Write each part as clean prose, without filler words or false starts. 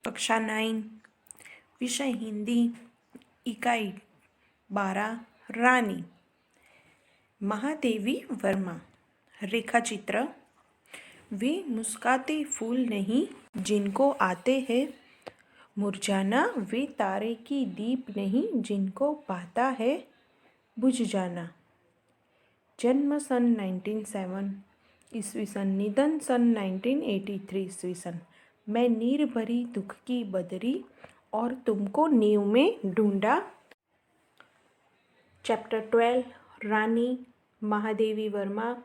कक्षा 9 विषय हिंदी इकाई 12 रानी। महादेवी वर्मा। रेखाचित्र। वे मुस्कुराते फूल नहीं जिनको आते हैं मुरझाना, वे तारे की दीप नहीं जिनको पाता है बुझ जाना। जन्म सन 1907 ईस्वी सन, निधन सन 1983 ईस्वी सन। मैं नीर भरी दुख की बदरी और तुमको नींव में ढूंढा। चैप्टर 12 रानी महादेवी वर्मा।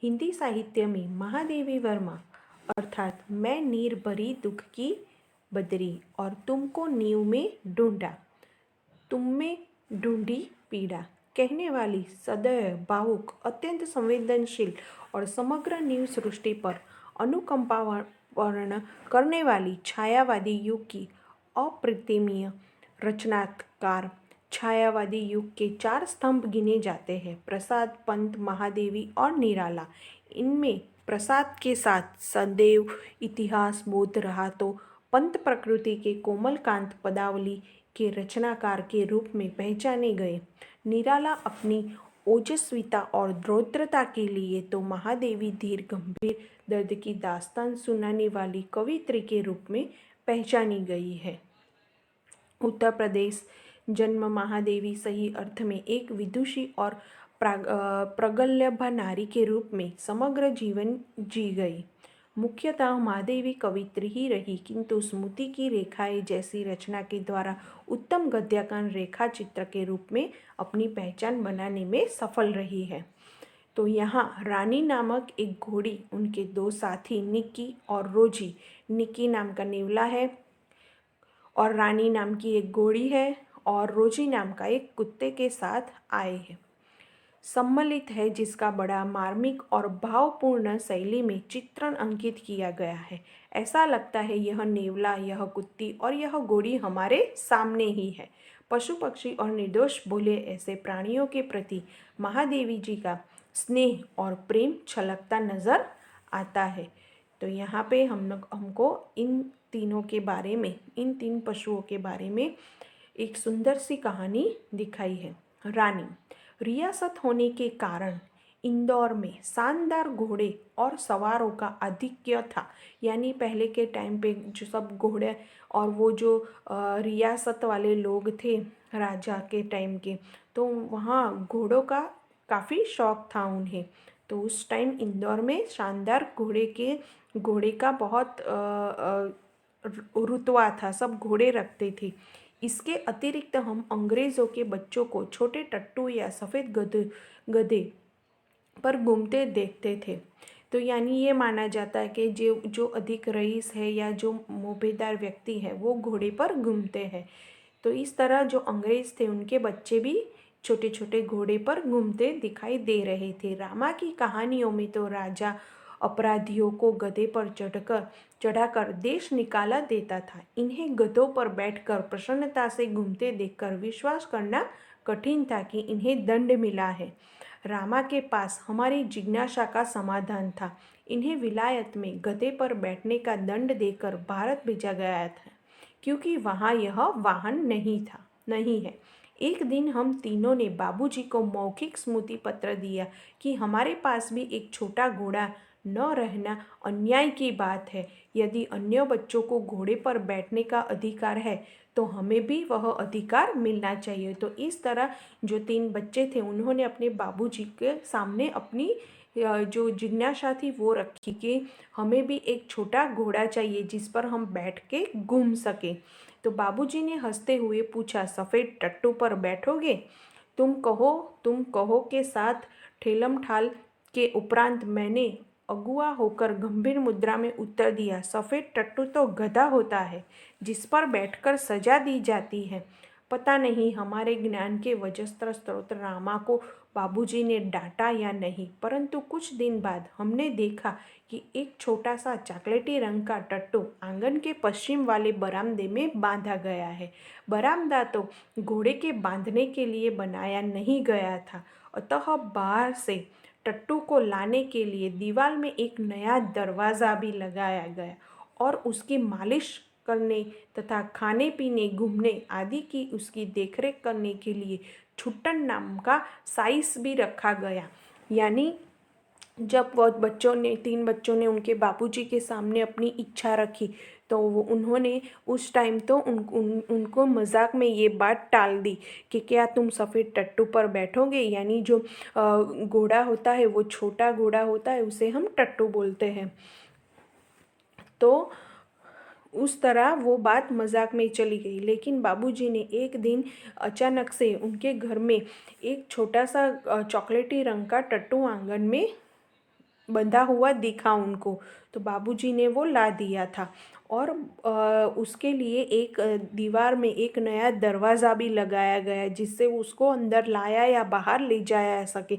हिंदी साहित्य में महादेवी वर्मा अर्थात मैं नीर भरी दुख की बदरी और तुमको नींव में ढूंढा, तुम में ढूंढी पीड़ा कहने वाली सदैव भावुक, अत्यंत संवेदनशील और समग्र नीव सृष्टि पर अनुकंपा वर्ण करने वाली छायावादी युग की अप्रतिमीय रचनाकार। छायावादी युग के 4 स्तंभ गिने जाते हैं: प्रसाद, पंत, महादेवी और निराला। इनमें प्रसाद के साथ सदैव इतिहास बोध रहा तो पंत प्रकृति के कोमल कांत पदावली के रचनाकार के रूप में पहचाने गए। निराला अपनी ओजस्विता और रौद्रता के लिए तो महादेवी धीर गंभीर दर्द की दास्तान सुनाने वाली कवियत्री के रूप में पहचानी गई है। उत्तर प्रदेश जन्म महादेवी सही अर्थ में एक विदुषी और प्रगल्भा नारी के रूप में समग्र जीवन जी गई। मुख्यतः महादेवी कवित्री ही रही, किंतु स्मृति की रेखाएं जैसी रचना के द्वारा उत्तम गद्याकार रेखा चित्र के रूप में अपनी पहचान बनाने में सफल रही है। तो यहाँ रानी नामक एक घोड़ी, उनके 2 साथी निकी और रोजी, निकी नाम का नेवला है और रानी नाम की एक घोड़ी है और रोजी नाम का एक कुत्ते के साथ आए हैं, सम्मिलित है, जिसका बड़ा मार्मिक और भावपूर्ण शैली में चित्रण अंकित किया गया है। ऐसा लगता है यह नेवला, यह कुत्ती और यह घोड़ी हमारे सामने ही है। पशु पक्षी और निर्दोष भोले ऐसे प्राणियों के प्रति महादेवी जी का स्नेह और प्रेम छलकता नजर आता है। तो यहाँ पे हमको इन तीनों के बारे में, इन 3 पशुओं के बारे में एक सुंदर सी कहानी दिखाई है। रानी। रियासत होने के कारण इंदौर में शानदार घोड़े और सवारों का आधिक्य था। यानी पहले के टाइम पे जो सब घोड़े और वो जो रियासत वाले लोग थे राजा के टाइम के, तो वहाँ घोड़ों का काफ़ी शौक था उन्हें। तो उस टाइम इंदौर में शानदार घोड़े का बहुत रुतबा था, सब घोड़े रखते थे। इसके अतिरिक्त हम अंग्रेज़ों के बच्चों को छोटे टट्टू या सफ़ेद गधे पर घूमते देखते थे। तो यानी ये माना जाता है कि जो अधिक रईस है या जो मोहबेदार व्यक्ति है वो घोड़े पर घूमते हैं। तो इस तरह जो अंग्रेज़ थे उनके बच्चे भी छोटे छोटे घोड़े पर घूमते दिखाई दे रहे थे। रामा की कहानियों में तो राजा अपराधियों को गधे पर चढ़ाकर देश निकाला देता था। इन्हें गधों पर बैठकर प्रसन्नता से घूमते देखकर विश्वास करना कठिन था कि इन्हें दंड मिला है। रामा के पास हमारी जिज्ञासा का समाधान था। इन्हें विलायत में गधे पर बैठने का दंड देकर भारत भेजा गया था, क्योंकि वहाँ यह वाहन नहीं है। एक दिन हम तीनों ने बाबूजी को मौखिक स्मृति पत्र दिया कि हमारे पास भी एक छोटा घोड़ा न रहना अन्याय की बात है। यदि अन्य बच्चों को घोड़े पर बैठने का अधिकार है तो हमें भी वह अधिकार मिलना चाहिए। तो इस तरह जो 3 बच्चे थे उन्होंने अपने बाबूजी के सामने अपनी जो जिज्ञासा थी वो रखी कि हमें भी एक छोटा घोड़ा चाहिए जिस पर हम बैठ के घूम सके। तो बाबूजी ने हंसते हुए पूछा, सफ़ेद टट्टू पर बैठोगे? तुम कहो के साथ ठेलम ठाल के उपरांत मैंने अगुआ होकर गंभीर मुद्रा में उत्तर दिया, सफ़ेद टट्टू तो गधा होता है जिस पर बैठकर सजा दी जाती है। पता नहीं हमारे ज्ञान के वजस्त्र स्रोत रामा को बाबूजी ने डांटा या नहीं, परंतु कुछ दिन बाद हमने देखा कि एक छोटा सा चॉकलेटी रंग का टट्टू आंगन के पश्चिम वाले बरामदे में बांधा गया है। बरामदा तो घोड़े के बांधने के लिए बनाया नहीं गया था, अतः बाहर से टट्टू को लाने के लिए दीवार में एक नया दरवाज़ा भी लगाया गया और उसकी मालिश करने तथा खाने पीने, घूमने आदि की उसकी देखरेख करने के लिए छुट्टन नाम का साइस भी रखा गया। यानी जब वह तीन बच्चों ने उनके बाबूजी के सामने अपनी इच्छा रखी तो उन्होंने उस टाइम तो उनको मजाक में ये बात टाल दी कि क्या तुम सफ़ेद टट्टू पर बैठोगे। यानी जो घोड़ा होता है, वो छोटा घोड़ा होता है, उसे हम टट्टू बोलते हैं। तो उस तरह वो बात मजाक में चली गई। लेकिन बाबूजी ने एक दिन अचानक से उनके घर में एक छोटा सा चॉकलेटी रंग का टट्टू आंगन में बंधा हुआ दिखा उनको। तो बाबूजी ने वो ला दिया था और उसके लिए एक दीवार में एक नया दरवाज़ा भी लगाया गया जिससे उसको अंदर लाया या बाहर ले जाया सके।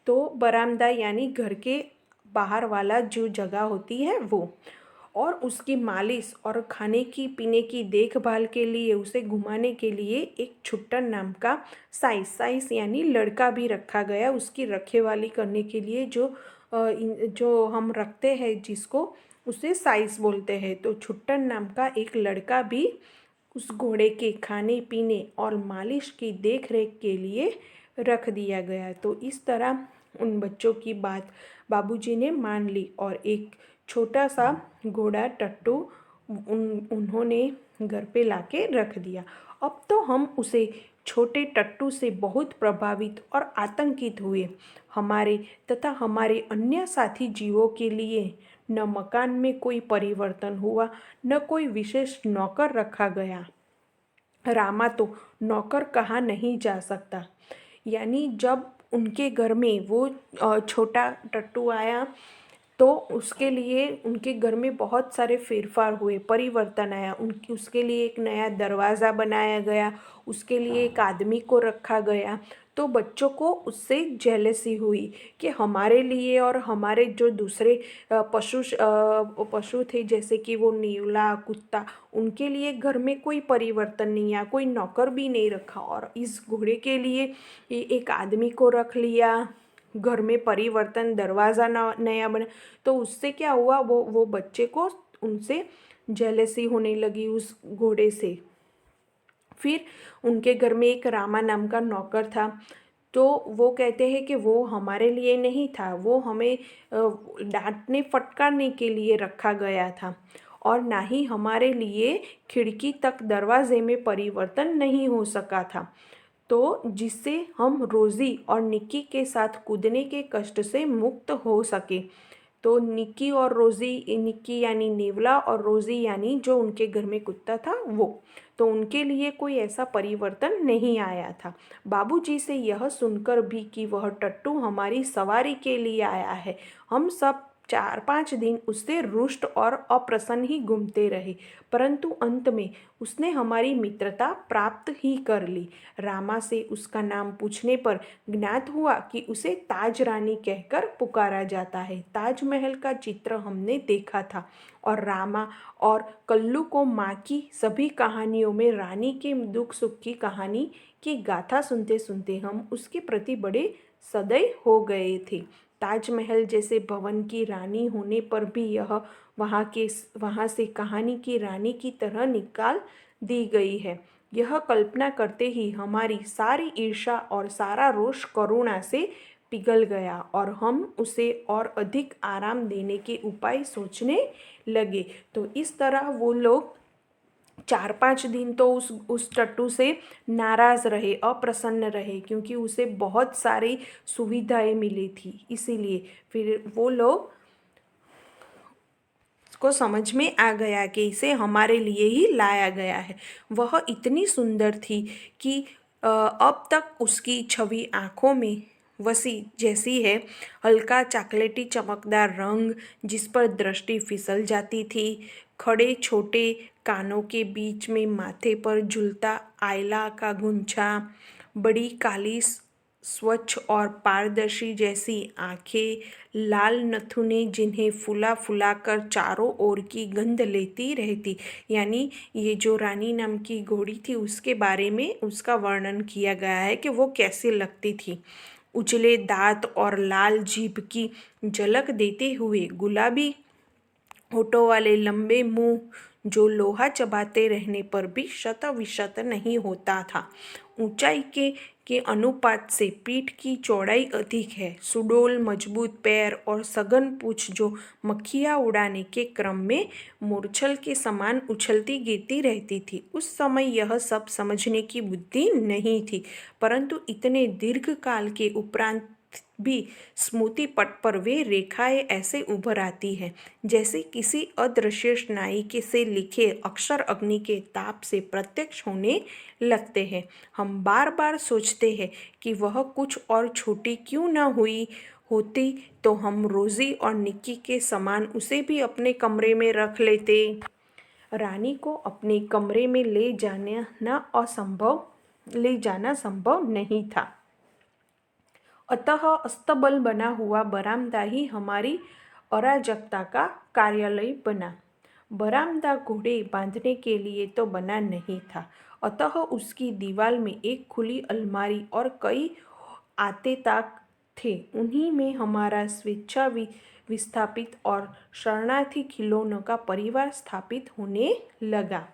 तो बरामदा यानी घर के बाहर वाला जो जगह होती है वो, और उसकी मालिश और खाने की पीने की देखभाल के लिए, उसे घुमाने के लिए एक छुट्टन नाम का साइस यानी लड़का भी रखा गया उसकी रखेवाली करने के लिए। जो हम रखते हैं जिसको, उसे साइस बोलते हैं। तो छुट्टन नाम का एक लड़का भी उस घोड़े के खाने पीने और मालिश की देख रेख के लिए रख दिया गया। तो इस तरह उन बच्चों की बात बाबूजी ने मान ली और एक छोटा सा घोड़ा टट्टू उन्होंने घर पे लाके रख दिया। अब तो हम उसे छोटे टट्टू से बहुत प्रभावित और आतंकित हुए। हमारे तथा हमारे अन्य साथी जीवों के लिए न मकान में कोई परिवर्तन हुआ, न कोई विशेष नौकर रखा गया। रामा तो नौकर कहा नहीं जा सकता। यानी जब उनके घर में वो छोटा टट्टू आया तो उसके लिए उनके घर में बहुत सारे फेरफार हुए, परिवर्तन आया। उसके लिए एक नया दरवाज़ा बनाया गया, उसके लिए एक आदमी को रखा गया। तो बच्चों को उससे जेलसी हुई कि हमारे लिए और हमारे जो दूसरे पशु थे जैसे कि वो नेवला, कुत्ता, उनके लिए घर में कोई परिवर्तन नहीं आया, कोई नौकर भी नहीं रखा, और इस घोड़े के लिए एक आदमी को रख लिया, घर में परिवर्तन, दरवाज़ा नया बना। तो उससे क्या हुआ, वो बच्चे को उनसे जेलसी होने लगी उस घोड़े से। फिर उनके घर में एक रामा नाम का नौकर था। तो वो कहते हैं कि वो हमारे लिए नहीं था, वो हमें डांटने फटकारने के लिए रखा गया था, और ना ही हमारे लिए खिड़की तक दरवाजे में परिवर्तन नहीं हो सका था। तो जिससे हम रोज़ी और निक्की के साथ कूदने के कष्ट से मुक्त हो सके। तो निक्की और रोज़ी, निक्की यानी नेवला और रोज़ी यानी जो उनके घर में कुत्ता था वो, तो उनके लिए कोई ऐसा परिवर्तन नहीं आया था। बाबूजी से यह सुनकर भी कि वह टट्टू हमारी सवारी के लिए आया है, हम सब 4-5 दिन उससे रुष्ट और अप्रसन्न ही घूमते रहे, परंतु अंत में उसने हमारी मित्रता प्राप्त ही कर ली। रामा से उसका नाम पूछने पर ज्ञात हुआ कि उसे ताज रानी कहकर पुकारा जाता है। ताजमहल का चित्र हमने देखा था, और रामा और कल्लू को माँ की सभी कहानियों में रानी के दुख सुख की कहानी की गाथा सुनते सुनते हम उसके प्रति बड़े सदैव हो गए थे। ताजमहल जैसे भवन की रानी होने पर भी यह वहाँ से कहानी की रानी की तरह निकाल दी गई है। यह कल्पना करते ही हमारी सारी ईर्ष्या और सारा रोष करुणा से पिघल गया, और हम उसे और अधिक आराम देने के उपाय सोचने लगे। तो इस तरह वो लोग 4-5 दिन तो उस टट्टू से नाराज़ रहे, अप्रसन्न रहे, क्योंकि उसे बहुत सारी सुविधाएं मिली थी। इसीलिए फिर वो लोग को समझ में आ गया कि इसे हमारे लिए ही लाया गया है। वह इतनी सुंदर थी कि अब तक उसकी छवि आँखों में वसी जैसी है। हल्का चॉकलेटी चमकदार रंग जिस पर दृष्टि फिसल जाती थी, खड़े छोटे कानों के बीच में माथे पर झूलता आयला का गुंछा, बड़ी काली स्वच्छ और पारदर्शी जैसी आंखें, लाल नथुने जिन्हें फुला फुला कर चारों ओर की गंध लेती रहती। यानी ये जो रानी नाम की घोड़ी थी उसके बारे में उसका वर्णन किया गया है कि वो कैसी लगती थी। उजले दांत और लाल जीभ की झलक देते हुए गुलाबी होठों वाले लंबे मुंह जो लोहा चबाते रहने पर भी शत विशत नहीं होता था। ऊंचाई के अनुपात से पीठ की चौड़ाई अधिक है। सुडौल मजबूत पैर और सघन पूंछ जो मक्खियाँ उड़ाने के क्रम में मूर्छल के समान उछलती गिरती रहती थी। उस समय यह सब समझने की बुद्धि नहीं थी, परंतु इतने दीर्घ काल के उपरांत भी स्मृति पट पर वे रेखाएं ऐसे उभर आती हैं जैसे किसी अदृश्य स्नायु से लिखे अक्षर अग्नि के ताप से प्रत्यक्ष होने लगते हैं। हम बार बार सोचते हैं कि वह कुछ और छोटी क्यों न हुई होती तो हम रोजी और निक्की के समान उसे भी अपने कमरे में रख लेते। रानी को अपने कमरे में ले जाना संभव नहीं था, अतः अस्तबल बना हुआ बरामदा ही हमारी अराजकता का कार्यालय बना। बरामदा घोड़े बांधने के लिए तो बना नहीं था, अतः उसकी दीवार में एक खुली अलमारी और कई आते ताक थे। उन्हीं में हमारा स्वेच्छा विस्थापित और शरणार्थी खिलौनों का परिवार स्थापित होने लगा।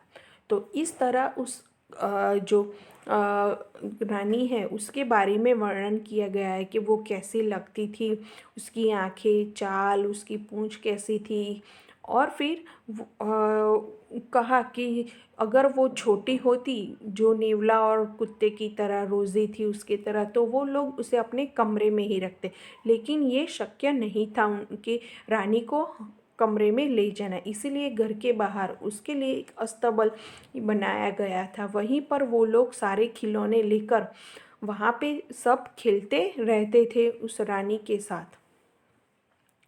तो इस तरह उस जो रानी है उसके बारे में वर्णन किया गया है कि वो कैसी लगती थी, उसकी आंखें, चाल, उसकी पूंछ कैसी थी। और फिर कहा कि अगर वो छोटी होती, जो नेवला और कुत्ते की तरह रोज़ी थी उसकी तरह, तो वो लोग उसे अपने कमरे में ही रखते, लेकिन ये शक्य नहीं था उनके रानी को कमरे में ले जाना। इसीलिए घर के बाहर उसके लिए एक अस्तबल बनाया गया था। वहीं पर वो लोग सारे खिलौने लेकर वहाँ पे सब खेलते रहते थे उस रानी के साथ।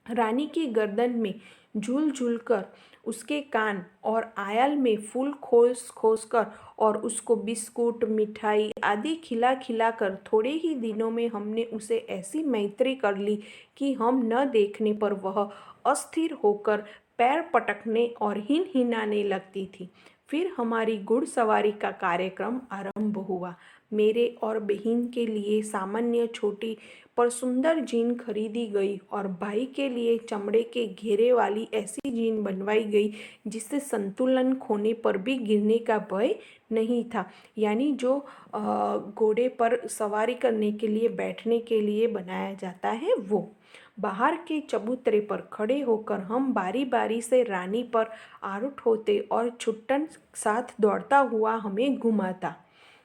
रानी की गर्दन में झूल झूल कर, उसके कान और आयल में फूल खोस खोस कर और उसको बिस्कुट, मिठाई आदि खिला खिला कर थोड़े ही दिनों में हमने उसे ऐसी मैत्री कर ली कि हम न देखने पर वह अस्थिर होकर पैर पटकने और हिनहिनाने लगती थी। फिर हमारी घुड़सवारी का कार्यक्रम आरंभ हुआ। मेरे और बहन के लिए सामान्य छोटी पर सुंदर जीन खरीदी गई और भाई के लिए चमड़े के घेरे वाली ऐसी जीन बनवाई गई जिससे संतुलन खोने पर भी गिरने का भय नहीं था। यानी जो घोड़े पर सवारी करने के लिए, बैठने के लिए बनाया जाता है वो। बाहर के चबूतरे पर खड़े होकर हम बारी बारी से रानी पर आरूढ़ होते और छुट्टन साथ दौड़ता हुआ हमें घुमाता।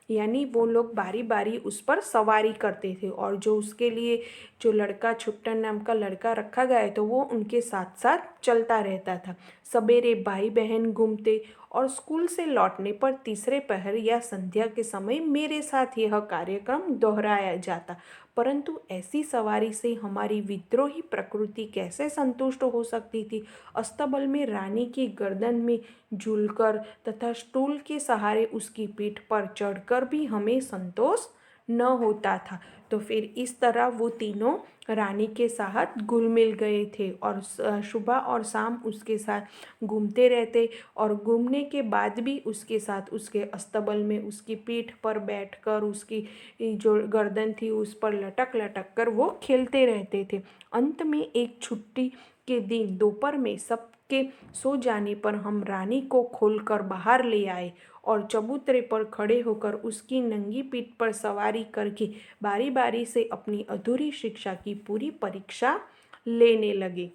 यानी वो लोग बारी बारी उस पर सवारी करते थे और जो उसके लिए जो लड़का, छुट्टन नाम का लड़का रखा गया है तो वो उनके साथ साथ चलता रहता था। सवेरे भाई बहन घूमते और स्कूल से लौटने पर तीसरे पहर या संध्या के समय मेरे साथ यह कार्यक्रम दोहराया जाता। परंतु ऐसी सवारी से हमारी विद्रोही प्रकृति कैसे संतुष्ट हो सकती थी। अस्तबल में रानी की गर्दन में झूलकर तथा स्टूल के सहारे उसकी पीठ पर चढ़कर भी हमें संतोष न होता था। तो फिर इस तरह वो तीनों रानी के साथ घुल मिल गए थे और सुबह और शाम उसके साथ घूमते रहते और घूमने के बाद भी उसके साथ उसके अस्तबल में उसकी पीठ पर बैठकर उसकी जो गर्दन थी उस पर लटक लटक कर वो खेलते रहते थे। अंत में एक छुट्टी के दिन दोपहर में सबके सो जाने पर हम रानी को खोलकर बाहर ले आए और चबूतरे पर खड़े होकर उसकी नंगी पीठ पर सवारी करके बारी बारी से अपनी अधूरी शिक्षा की पूरी परीक्षा लेने लगे।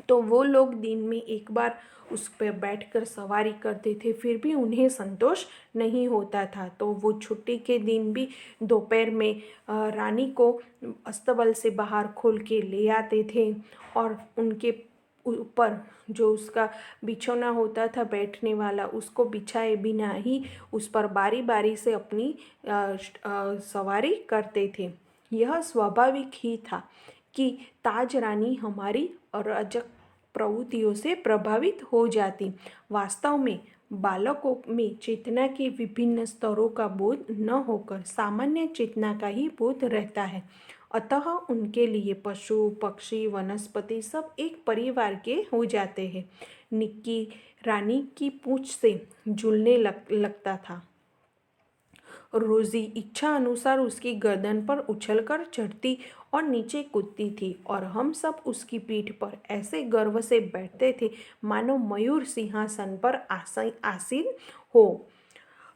तो वो लोग दिन में एक बार उस पर बैठकर सवारी करते थे, फिर भी उन्हें संतोष नहीं होता था। तो वो छुट्टी के दिन भी दोपहर में रानी को अस्तबल से बाहर खोल के ले आते थे और उनके ऊपर जो उसका बिछौना होता था बैठने वाला, उसको बिछाए बिना ही उस पर बारी बारी से अपनी सवारी करते थे। यह स्वाभाविक ही था कि ताज रानी हमारी अराजक प्रवृत्तियों से प्रभावित हो जाती। वास्तव में बालकों में चेतना के विभिन्न स्तरों का बोध न होकर सामान्य चेतना का ही बोध रहता है, अतः उनके लिए पशु, पक्षी, वनस्पति सब एक परिवार के हो जाते हैं। निक्की रानी की पूंछ से झूलने लगता था। रोजी इच्छा अनुसार उसकी गर्दन पर उछलकर चढ़ती और नीचे कूदती थी और हम सब उसकी पीठ पर ऐसे गर्व से बैठते थे मानो मयूर सिंहासन पर आसीन हो।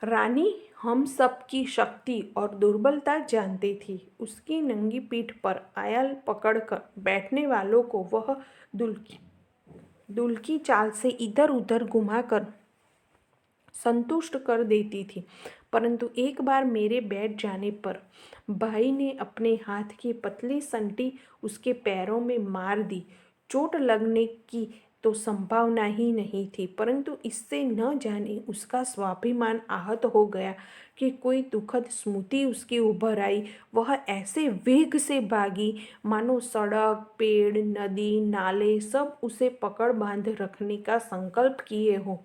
रानी हम सब की शक्ति और दुर्बलता जानती थी। उसकी नंगी पीठ पर आयल पकड़कर बैठने वालों को वह दुल्की चाल से इधर उधर घुमाकर संतुष्ट कर देती थी। परंतु एक बार मेरे बैठ जाने पर भाई ने अपने हाथ की पतली संटी उसके पैरों में मार दी। चोट लगने की तो संभावना ही नहीं थी, परंतु इससे न जाने उसका स्वाभिमान आहत हो गया कि कोई दुखद स्मृति उसकी उभर आई। वह ऐसे वेग से भागी मानो सड़क, पेड़, नदी, नाले सब उसे पकड़ बांध रखने का संकल्प किए हो।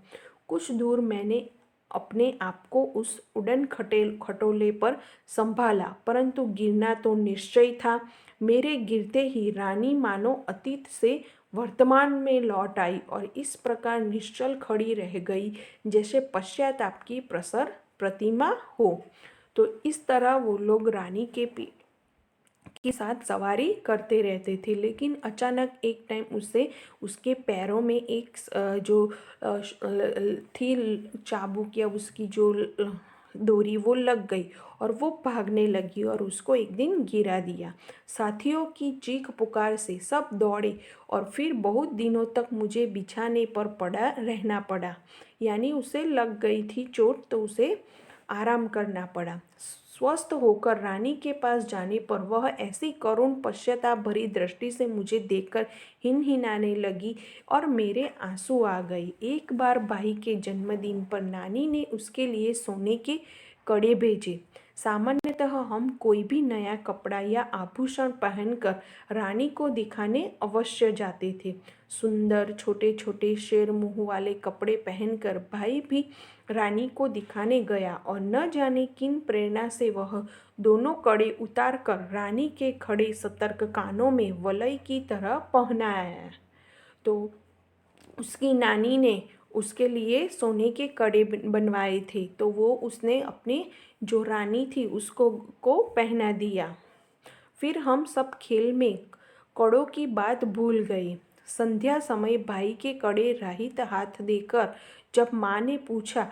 कुछ दूर मैंने अपने आप को उस उड़न खटोले पर संभाला, परंतु गिरना तो निश्चय था। मेरे गिरते ही रानी मानो अतीत से वर्तमान में लौट आई और इस प्रकार निश्चल खड़ी रह गई जैसे पश्चाताप की प्रसर प्रतिमा हो। तो इस तरह वो लोग रानी के साथ सवारी करते रहते थे, लेकिन अचानक एक टाइम उसे उसके पैरों में एक जो थी चाबुक या उसकी जो डोरी वो लग गई और वो भागने लगी और उसको एक दिन गिरा दिया। साथियों की चीख पुकार से सब दौड़े और फिर बहुत दिनों तक मुझे बिछाने पर पड़ा रहना पड़ा। यानी उसे लग गई थी चोट, तो उसे आराम करना पड़ा। स्वस्थ होकर रानी के पास जाने पर वह ऐसी करुण पश्चाताप भरी दृष्टि से मुझे देखकर हिनहिनाने लगी और मेरे आंसू आ गए। एक बार भाई के जन्मदिन पर नानी ने उसके लिए सोने के कड़े भेजे। सामान्यतः हम कोई भी नया कपड़ा या आभूषण पहनकर रानी को दिखाने अवश्य जाते थे। सुंदर छोटे छोटे शेर मुंह वाले कपड़े पहनकर भाई भी रानी को दिखाने गया और न जाने किन प्रेरणा से वह दोनों कड़े उतार कर रानी के खड़े सतर्क कानों में वलय की तरह पहनाया। तो उसकी नानी ने उसके लिए सोने के कड़े बनवाए थे, तो वो उसने अपने जो रानी थी उसको पहना दिया। फिर हम सब खेल में कड़ों की बात भूल गए। संध्या समय भाई के कड़े रहित हाथ देकर जब माँ ने पूछा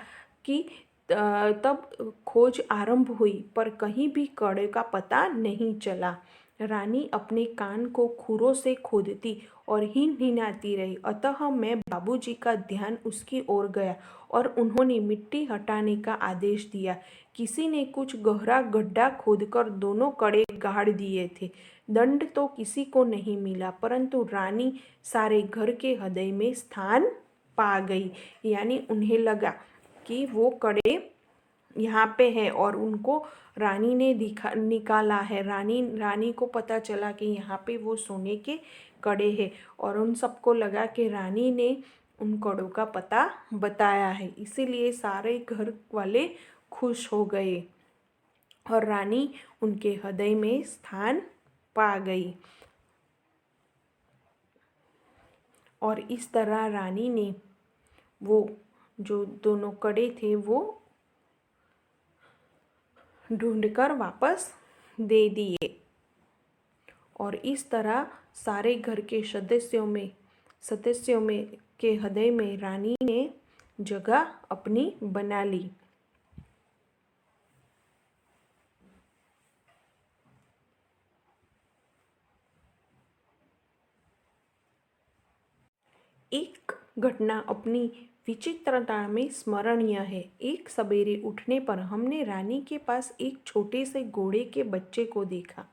कि तब खोज आरंभ हुई, पर कहीं भी कड़े का पता नहीं चला। रानी अपने कान को खुरों से खोदती और हिनहिनाती रही। अतः मैं बाबूजी का ध्यान उसकी ओर गया और उन्होंने मिट्टी हटाने का आदेश दिया। किसी ने कुछ गहरा गड्ढा खोदकर दोनों कड़े गाड़ दिए थे। दंड तो किसी को नहीं मिला, परंतु रानी सारे घर के हृदय में स्थान पा गई। यानी उन्हें लगा कि वो कड़े यहाँ पे है और उनको रानी ने निकाला है। रानी को पता चला कि यहाँ पे वो सोने के कड़े हैं और उन सबको लगा कि रानी ने उन कड़ों का पता बताया है, इसीलिए सारे घर वाले खुश हो गए और रानी उनके हृदय में स्थान पा गई। और इस तरह रानी ने वो जो दोनों कड़े थे वो ढूंढकर वापस दे दिए और इस तरह सारे घर के सदस्यों में के हृदय में रानी ने जगह अपनी बना ली। एक घटना अपनी विचित्रता में स्मरणीय है। एक सवेरे उठने पर हमने रानी के पास एक छोटे से घोड़े के बच्चे को देखा।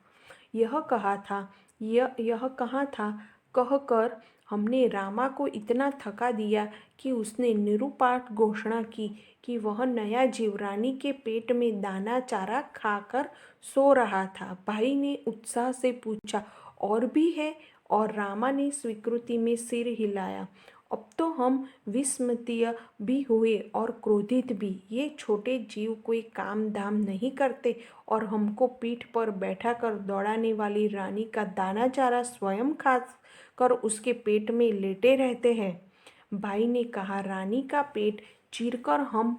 यह कहाँ था कहकर हमने रामा को इतना थका दिया कि उसने निरुपाठ घोषणा की कि वह नया जीव रानी के पेट में दाना चारा खाकर सो रहा था। भाई ने उत्साह से पूछा, और भी है? और रामा ने स्वीकृति में सिर हिलाया। अब तो हम विस्मित भी हुए और क्रोधित भी। ये छोटे जीव कोई काम धाम नहीं करते और हमको पीठ पर बैठा कर दौड़ाने वाली रानी का दाना चारा स्वयं खा कर उसके पेट में लेटे रहते हैं। भाई ने कहा, रानी का पेट चीरकर हम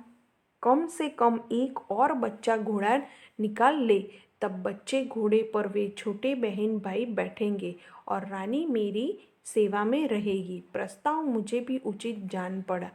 कम से कम एक और बच्चा घोड़ा निकाल ले, तब बच्चे घोड़े पर वे छोटे बहन भाई बैठेंगे और रानी मेरी सेवा में रहेगी। प्रस्ताव मुझे भी उचित जान पड़ा,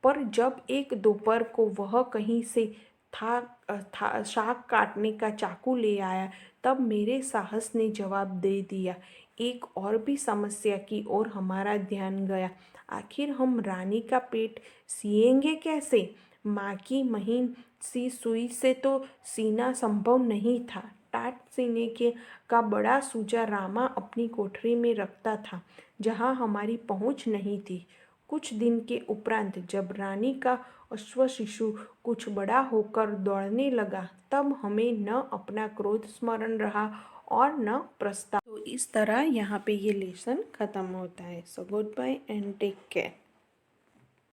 पर जब एक दोपहर को वह कहीं से शाक काटने का चाकू ले आया, तब मेरे साहस ने जवाब दे दिया। एक और भी समस्या की ओर हमारा ध्यान गया। आखिर हम रानी का पेट सिएंगे कैसे? माँ की महीन सी सुई से तो सीना संभव नहीं था। टाट सीने के का बड़ा सूजा रामा अपनी कोठरी में रखता था, जहाँ हमारी पहुँच नहीं थी। कुछ दिन के उपरांत जब रानी का अश्व शिशु कुछ बड़ा होकर दौड़ने लगा, तब हमें न अपना क्रोध स्मरण रहा और न प्रस्ताव। तो इस तरह यहाँ पे ये लेसन खत्म होता है। So goodbye and take care.